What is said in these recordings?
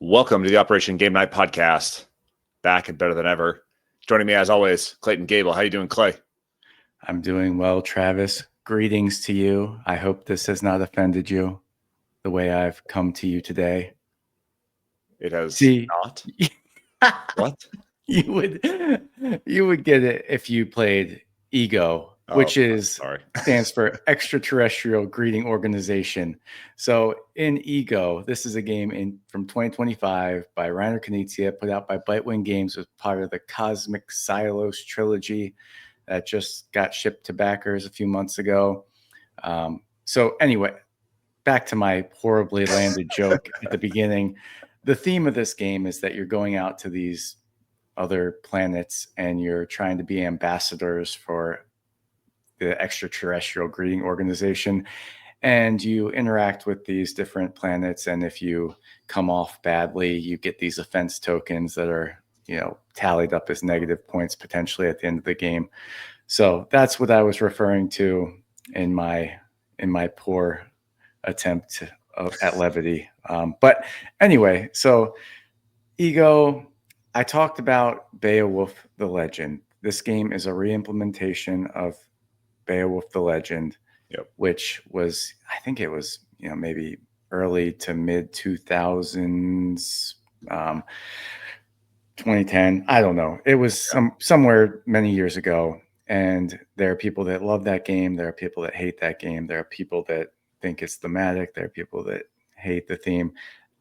Welcome to the Operation Game Night podcast. Back and better than ever. Joining me as always, Clayton Gable. How you doing, Clay? I'm doing well, Travis. Greetings to you. I hope this has not offended you the way I've come to you today. It has See, not. What? You would get it if you played Ego, which stands for Extraterrestrial Greeting Organization. So in Ego, this is a game from 2025 by Reiner Knizia, put out by Bitewing Games as part of the Cosmic Silos trilogy that just got shipped to backers a few months ago. So anyway, back to my horribly landed joke at the beginning. The theme of this game is that you're going out to these other planets and you're trying to be ambassadors for the Extraterrestrial Greeting Organization, and you interact with these different planets, and if you come off badly, you get these offense tokens that are tallied up as negative points potentially at the end of the game. So that's what I was referring to in my poor attempt at levity. But anyway, so Ego, I talked about Beowulf the Legend. This game is a re-implementation of Beowulf the Legend, which was, I think it was, maybe early to mid 2000s, 2010. I don't know. It was somewhere many years ago. And there are people that love that game. There are people that hate that game. There are people that think it's thematic. There are people that hate the theme.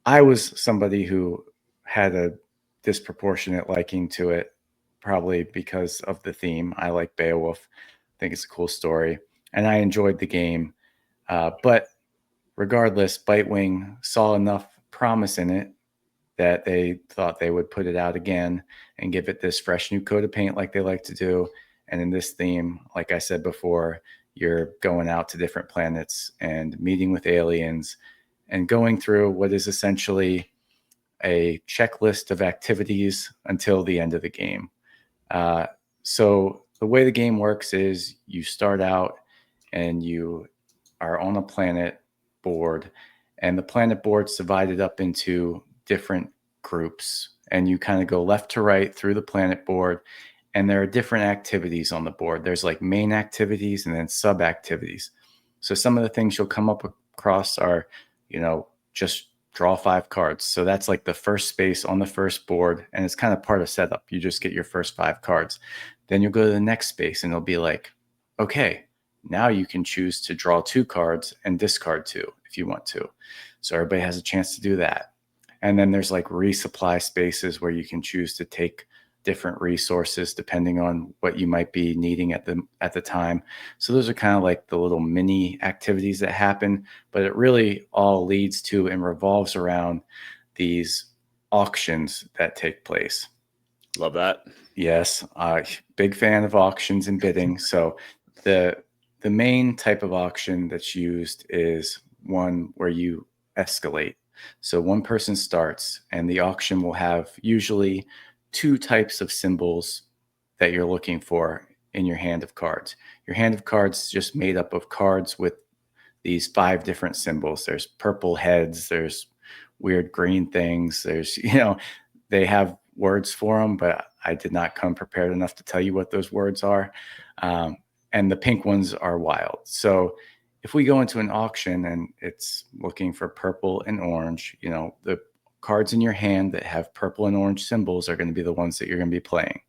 I was somebody who had a disproportionate liking to it, probably because of the theme. I like Beowulf. I think it's a cool story, and I enjoyed the game. But regardless, Bitewing saw enough promise in it that they thought they would put it out again and give it this fresh new coat of paint like they like to do. And in this theme, like I said before, you're going out to different planets and meeting with aliens and going through what is essentially a checklist of activities until the end of the game. So the way the game works is you start out and you are on a planet board, and the planet board's divided up into different groups, and you kind of go left to right through the planet board, and there are different activities on the board. There's like main activities and then sub activities. So some of the things you'll come up across are, just draw 5 cards. So that's like the first space on the first board, and it's kind of part of setup. You just get your first 5 cards. Then you'll go to the next space and it'll be like, okay, now you can choose to draw 2 cards and discard 2 if you want to. So everybody has a chance to do that. And then there's like resupply spaces where you can choose to take different resources depending on what you might be needing at the time. So those are kind of like the little mini activities that happen, but it really all leads to and revolves around these auctions that take place. Love that. Yes, big fan of auctions and bidding. So the main type of auction that's used is one where you escalate. So one person starts, and the auction will have usually 2 types of symbols that you're looking for in your hand of cards. Your hand of cards is just made up of cards with these 5 different symbols. There's purple heads, there's weird green things, there's, they have words for them, but I did not come prepared enough to tell you what those words are. And the pink ones are wild. So if we go into an auction and it's looking for purple and orange, the cards in your hand that have purple and orange symbols are going to be the ones that you're going to be playing.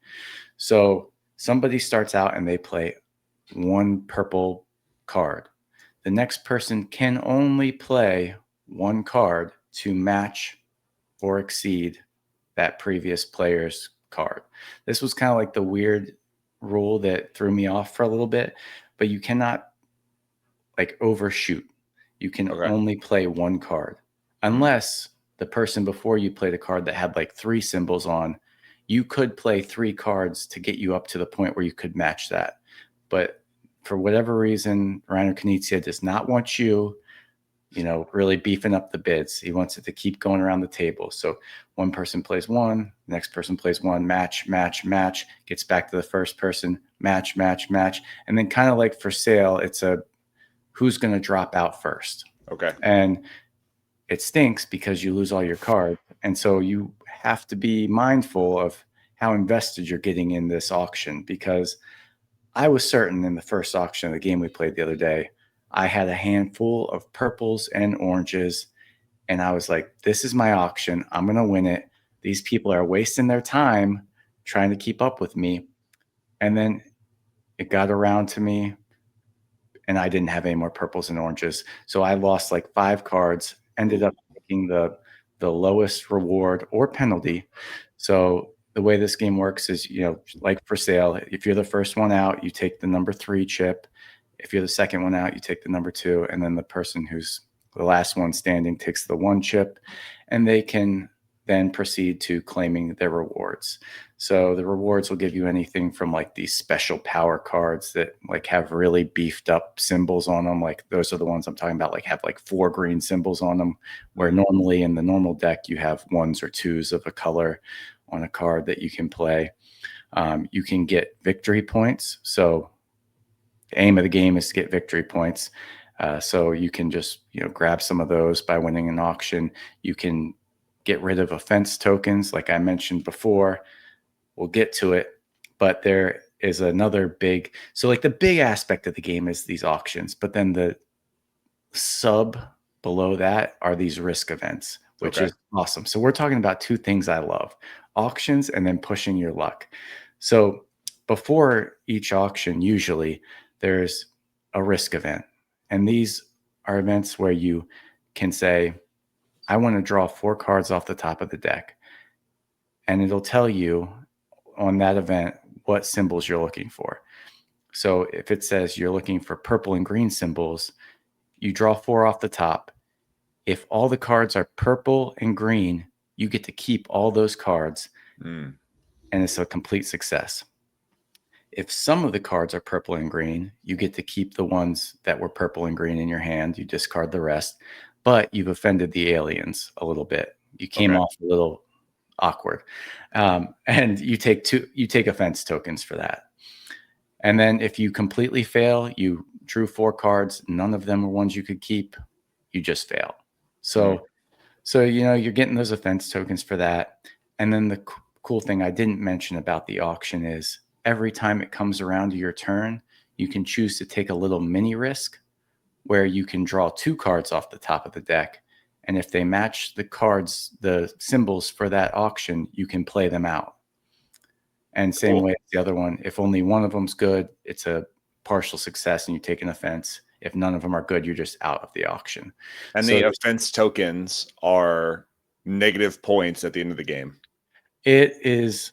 So somebody starts out and they play 1 purple card. The next person can only play 1 card to match or exceed that previous player's card. This was kind of like the weird rule that threw me off for a little bit, but you cannot like overshoot. You can only play 1 card unless the person before you played a card that had like 3 symbols on. You could play 3 cards to get you up to the point where you could match that. But for whatever reason, Reiner Knizia does not want you, really beefing up the bids. He wants it to keep going around the table. So one person plays 1, the next person plays 1, match, match, match, gets back to the first person, match, match, match. And then kind of like for sale, it's a who's going to drop out first. Okay. And it stinks because you lose all your cards And so you have to be mindful of how invested you're getting in this auction, because I was certain in the first auction of the game we played the other day, I had a handful of purples and oranges, and I was like, this is my auction. I'm going to win it. These people are wasting their time trying to keep up with me. And then it got around to me, and I didn't have any more purples and oranges. So I lost like 5 cards, ended up taking the lowest reward or penalty. So the way this game works is, like for sale, if you're the first one out, you take the number 3 chip. If you're the second one out, you take the number 2, and then the person who's the last one standing takes the 1 chip, and they can then proceed to claiming their rewards. So the rewards will give you anything from like these special power cards that like have really beefed up symbols on them. Like those are the ones I'm talking about, like have like 4 green symbols on them, where normally in the normal deck you have 1s or 2s of a color on a card that you can play. You can get victory points. So the aim of the game is to get victory points. So you can just grab some of those by winning an auction. You can get rid of offense tokens, like I mentioned before. We'll get to it, but there is another big. So like the big aspect of the game is these auctions, but then the sub below that are these risk events, which is awesome. So we're talking about 2 things I love: auctions and then pushing your luck. So before each auction, usually there's a risk event. And these are events where you can say, I want to draw 4 cards off the top of the deck. And it'll tell you on that event what symbols you're looking for. So if it says you're looking for purple and green symbols, you draw 4 off the top. If all the cards are purple and green, you get to keep all those cards, and it's a complete success. If some of the cards are purple and green, you get to keep the ones that were purple and green in your hand. You discard the rest, but you've offended the aliens a little bit. You came off a little awkward, and you take offense tokens for that. And then if you completely fail, you drew 4 cards, none of them were ones you could keep, you just fail. So you're getting those offense tokens for that. And then the cool thing I didn't mention about the auction is every time it comes around to your turn, you can choose to take a little mini risk where you can draw 2 cards off the top of the deck. And if they match the symbols for that auction, you can play them out. And same way as the other one, if only one of them's good, it's a partial success and you take an offense. If none of them are good, you're just out of the auction. And the offense tokens are negative points at the end of the game. It is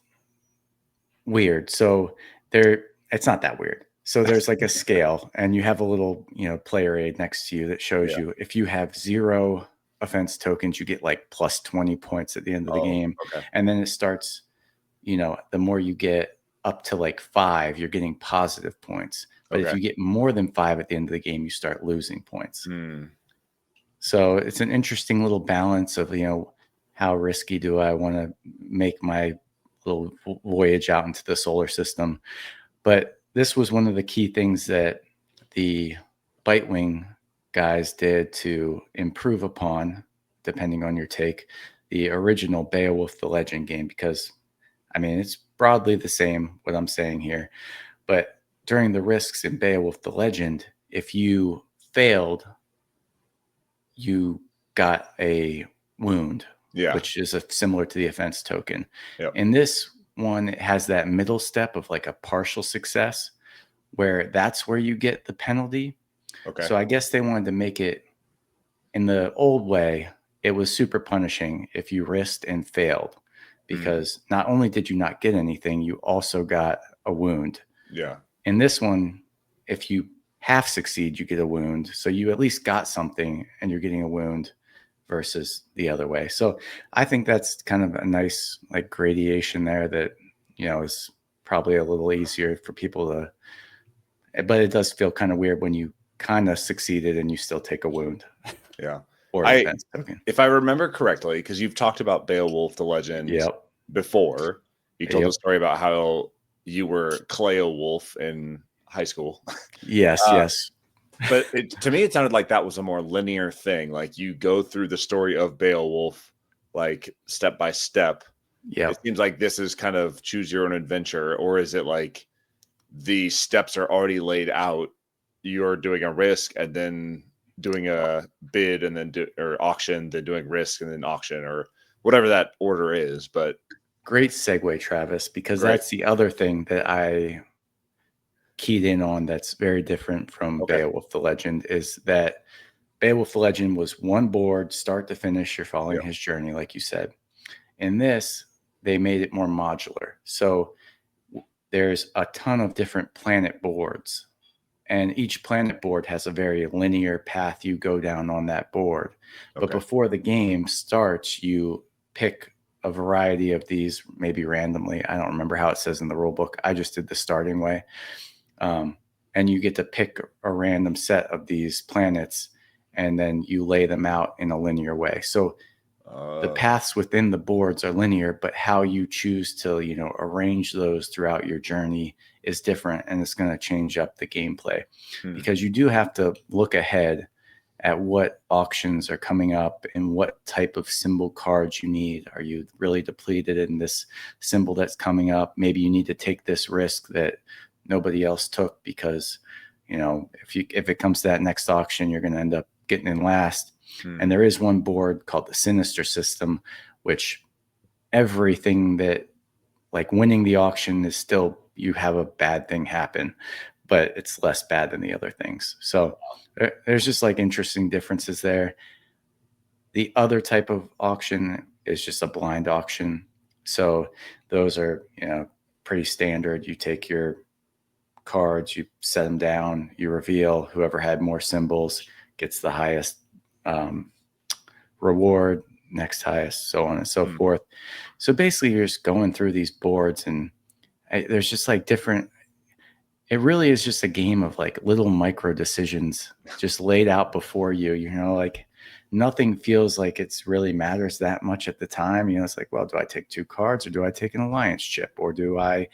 weird. So it's not that weird. So there's like a scale, and you have a little, player aid next to you that shows you if you have 0 offense tokens, you get like plus 20 points at the end of the game. And then it starts, the more you get up to like 5, you're getting positive points. But if you get more than 5 at the end of the game, you start losing points. So it's an interesting little balance of, how risky do I want to make my little voyage out into the solar system. But this was one of the key things that the Bitewing guys did to improve upon, depending on your take, the original Beowulf the Legend game, because it's broadly the same what I'm saying here. But during the risks in Beowulf the Legend, if you failed, you got a wound, which is similar to the offense token. In this one, it has that middle step of like a partial success, where that's where you get the penalty. So I guess they wanted to make it, in the old way, it was super punishing if you risked and failed, because not only did you not get anything, you also got a wound. In this one, if you half succeed, you get a wound. So you at least got something and you're getting a wound, versus the other way. So I think that's kind of a nice like gradation there that, is probably a little easier for people to, but it does feel kind of weird when you kind of succeeded and you still take a wound. Or defense token. If I remember correctly, because you've talked about Beowulf the Legend before, you told a story about how you were Cleo Wolf in high school. Yes. But to me, it sounded like that was a more linear thing. Like you go through the story of Beowulf like step by step. Yeah. It seems like this is kind of choose your own adventure, or is it like the steps are already laid out? You're doing a risk and then doing a bid and then or auction, then doing risk and then auction, or whatever that order is. But great segue, Travis, because that's the other thing that I keyed in on that's very different from Beowulf the Legend, is that Beowulf the Legend was one board, start to finish. You're following his journey, like you said. In this, they made it more modular. So there's a ton of different planet boards, and each planet board has a very linear path you go down on that board. But before the game starts, you pick a variety of these, maybe randomly. I don't remember how it says in the rule book. I just did the starting way. And you get to pick a random set of these planets, and then you lay them out in a linear way. So the paths within the boards are linear, but how you choose to, arrange those throughout your journey is different, and it's going to change up the gameplay because you do have to look ahead at what auctions are coming up and what type of symbol cards you need. Are you really depleted in this symbol that's coming up? Maybe you need to take this risk that nobody else took because, if it comes to that next auction, you're going to end up getting in last. And there is one board called the Sinister System, which everything that, like, winning the auction is still, you have a bad thing happen, but it's less bad than the other things. So there's just like interesting differences there. The other type of auction is just a blind auction. So those are, pretty standard. You take your cards, you set them down, you reveal. Whoever had more symbols gets the highest reward, next highest, so on and so forth. So basically you're just going through these boards, and there's just like different, it really is just a game of like little micro decisions just laid out before you. Like nothing feels like it's really matters that much at the time. It's like, well, do I take 2 cards, or do I take an alliance chip, or do I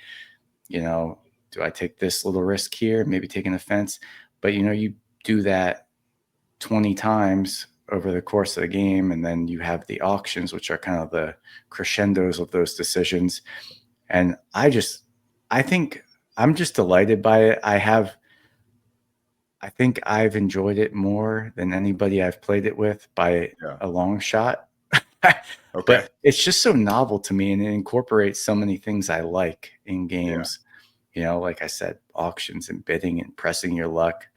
take this little risk here, maybe take an offense? But you do that 20 times over the course of the game, and then you have the auctions, which are kind of the crescendos of those decisions. And I think I'm just delighted by it. I think I've enjoyed it more than anybody I've played it with by a long shot. But it's just so novel to me, and it incorporates so many things I like in games. Like I said, auctions and bidding and pressing your luck.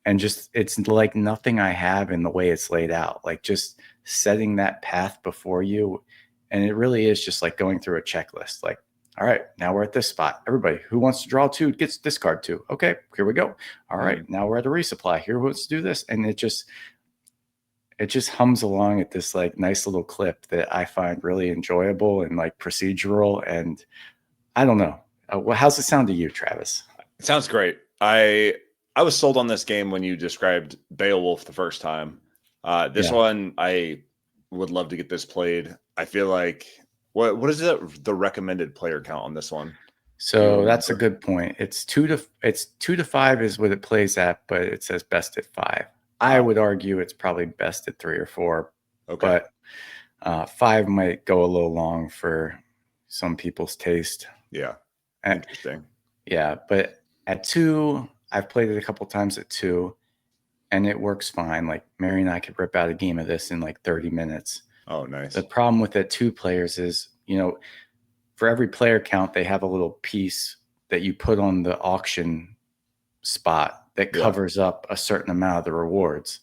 And just, it's like nothing I have in the way it's laid out, like just setting that path before you. And it really is just like going through a checklist. Like, all right, now we're at this spot. Everybody who wants to draw 2 gets this card 2. Okay, here we go. All right, now we're at a resupply. Here, let's do this. And it just hums along at this like nice little clip that I find really enjoyable and like procedural. And I don't know. Well, how's it sound to you, Travis? It sounds great. I was sold on this game when you described Beowulf the first time. This one, I would love to get this played. I feel like, what is the recommended player count on this one? So that's a good point. It's 2 to 5 is what it plays at, but it says best at 5. I would argue it's probably best at 3 or 4. But 5 might go a little long for some people's taste. Yeah. Interesting. Yeah, but at 2, I've played it a couple times at 2, and it works fine. Like Mary and I could rip out a game of this in like 30 minutes. Oh, nice. The problem with it 2 players is, for every player count, they have a little piece that you put on the auction spot that covers up a certain amount of the rewards.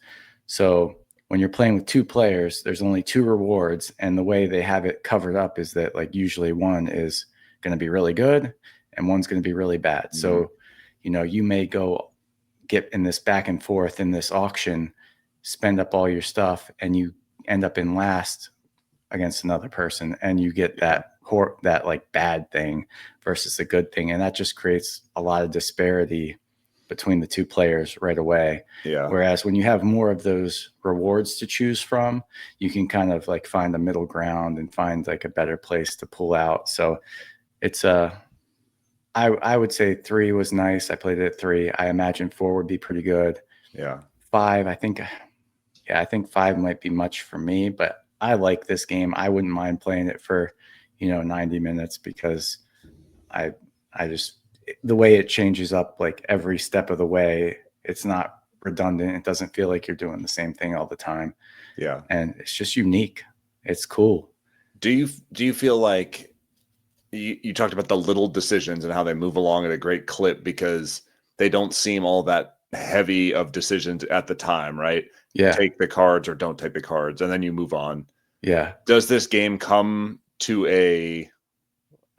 So when you're playing with 2 players, there's only 2 rewards. And the way they have it covered up is that like usually one is going to be really good and one's going to be really bad. So, you may go get in this back and forth in this auction, spend up all your stuff, and you end up in last against another person, and you get that like bad thing versus a good thing. And that just creates a lot of disparity between the 2 players right away. Yeah. Whereas when you have more of those rewards to choose from, you can kind of like find a middle ground and find like a better place to pull out. So it's I would say 3 was nice. I played it at 3. I imagine 4 would be pretty good. Yeah. 5, I think 5 might be much for me, but I like this game. I wouldn't mind playing it for, 90 minutes because I just the way it changes up like every step of the way, it's not redundant. It doesn't feel like you're doing the same thing all the time. Yeah. And it's just unique. It's cool. Do you feel like you talked about the little decisions and how they move along at a great clip because they don't seem all that heavy of decisions at the time, right? Yeah. Take the cards or don't take the cards, and then you move on. Yeah. Does this game come to a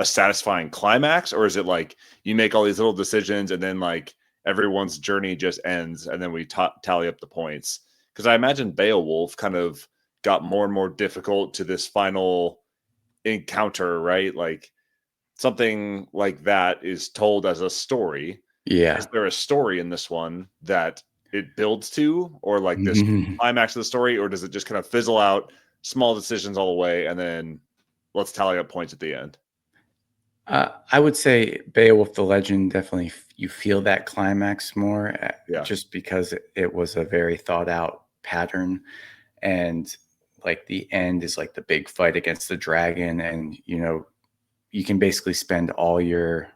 satisfying climax, or is it like you make all these little decisions and then like everyone's journey just ends and then we tally up the points? Because I imagine Beowulf kind of got more and more difficult to this final encounter, right? Like something like that is told as a story. Yeah. Is there a story in this one that it builds to, or like this climax of the story, or does it just kind of fizzle out, small decisions all the way, and then let's tally up points at the end? I would say Beowulf the Legend, definitely you feel that climax more Yeah. just because it was a very thought out pattern. And like the end is like the big fight against the dragon. And, you can basically spend all your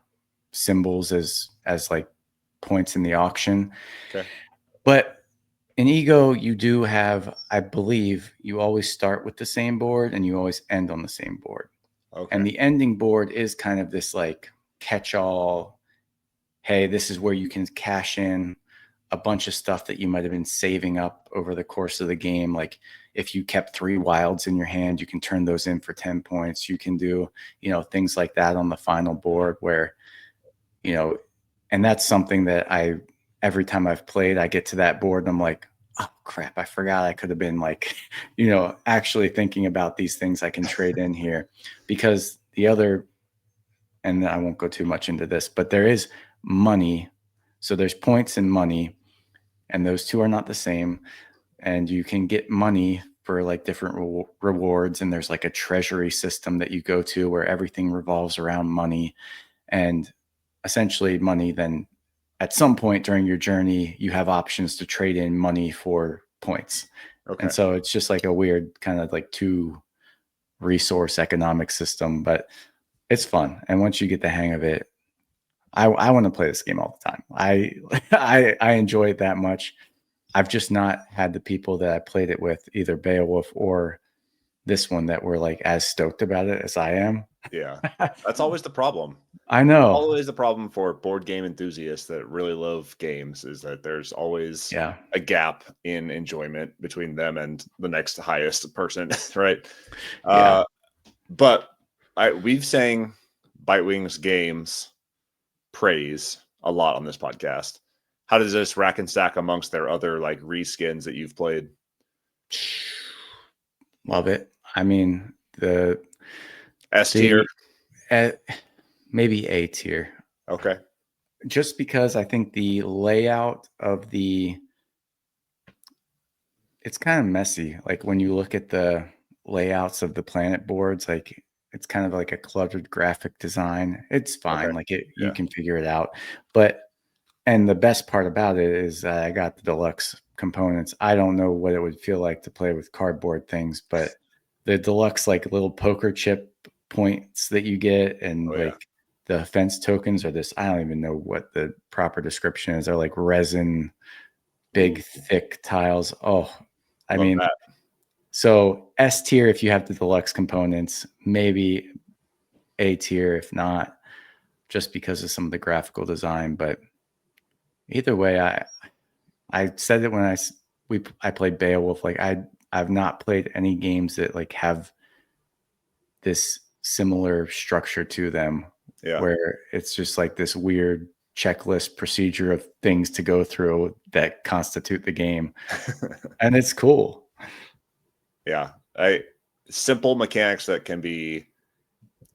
symbols as like points in the auction. Okay. But in Ego, you do have, I believe, you always start with the same board and you always end on the same board. Okay. And the ending board is kind of this like catch-all, hey, this is where you can cash in a bunch of stuff that you might have been saving up over the course of the game. Like if you kept 3 wilds in your hand, you can turn those in for 10 points. You can do, things like that on the final board where, and that's something that every time I've played, I get to that board and I'm like, oh crap, I forgot I could have been like, actually thinking about these things I can trade in here. Because the other, and I won't go too much into this, but there is money. So there's points and money, and those two are not the same. And you can get money for like different rewards. And there's like a treasury system that you go to where everything revolves around money. And essentially money, then at some point during your journey, you have options to trade in money for points. Okay. And so it's just like a weird kind of like 2 resource economic system, but it's fun. And once you get the hang of it, I want to play this game all the time. I enjoy it that much. I've just not had the people that I played it with, either Beowulf or this one, that were like as stoked about it as I am. Yeah. That's always the problem. I know. Always the problem for board game enthusiasts that really love games is that there's always a gap in enjoyment between them and the next highest person, right? Yeah. But we've sang Bitewing Games praise a lot on this podcast. How does this rack and stack amongst their other like reskins that you've played? Love it. I mean, the S tier, maybe A tier. okay. Just because I think the layout of it's kind of messy. Like when you look at the layouts of the planet boards, like it's kind of like a cluttered graphic design. It's fine. Okay. Like you can figure it out. And the best part about it is I got the deluxe components. I don't know what it would feel like to play with cardboard things, but the deluxe like little poker chip points that you get and the offense tokens are this, I don't even know what the proper description is. They're like resin, big, thick tiles. Oh, I mean, that. So S tier if you have the deluxe components, maybe A tier if not, just because of some of the graphical design. But either way, I said it when I played Beowulf. Like I've not played any games that like have this similar structure to them, where it's just like this weird checklist procedure of things to go through that constitute the game, and it's cool. Yeah, simple mechanics that can be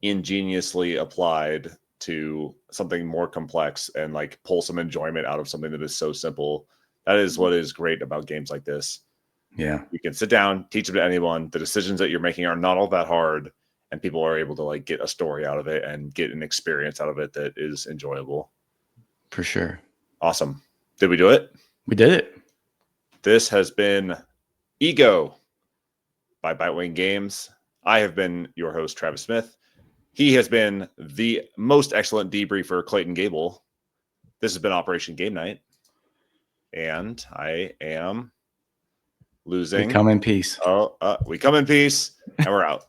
ingeniously applied to something more complex and like pull some enjoyment out of something that is so simple. That is what is great about games like this. Yeah, you can sit down, teach them to anyone. The decisions that you're making are not all that hard, and people are able to like get a story out of it and get an experience out of it that is enjoyable. For sure. Awesome. Did we do it? We did it. This has been Ego. by Bitewing Games. I have been your host, Travis Smith. He has been the most excellent debriefer, Clayton Gable. This has been Operation Game Night. And I am losing. We come in peace. We come in peace, and we're out.